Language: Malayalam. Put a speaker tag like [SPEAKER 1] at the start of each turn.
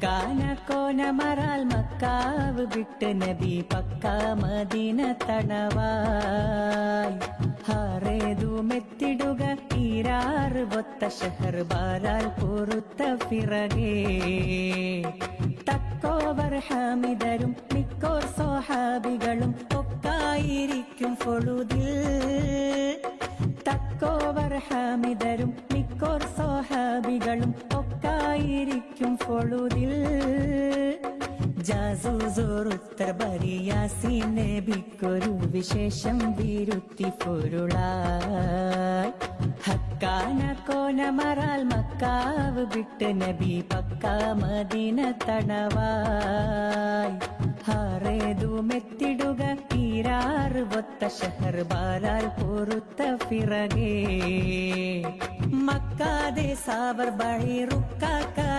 [SPEAKER 1] ഹക്കാന കോന മറാൽ മക്കാവ് വിട്ട് നബി പക്ക മദീന തണവായി ഹാറേതു മെത്തിടുക ഈരാറ് ഒത്ത ഷഹർ ബാലാൽ പൊറുത്ത പിറകേ തക്കോവർ ഹാമിദരും മിക്കോർ സ്വഹാബികളും ഒക്കായിരിക്കും ഫൊളുദിൽ തക്കോവർ ഹാമിദരും മിക്കോർ സ്വഹാബികളും ഒക്കായിരിക്കും ഫൊളുദിൽ ജാസൂസോറുത്തർ ബരിയാസീൻ നബിക്കൊരു വിശേഷം വിരുത്തി പൊരുളായി ഹക്കാന കോന മറാൽ മക്കാവ് വിട്ട് നബി പക്ക മദീന തണവായി ഹാറേതു മെത്തിടുക ഈരാറ് ഒത്ത ഷഹർ ബാലാൽ പൊറുത്ത പിറകേ മക്കാതെ സാവർ ബഴി റുക്കാക്കായി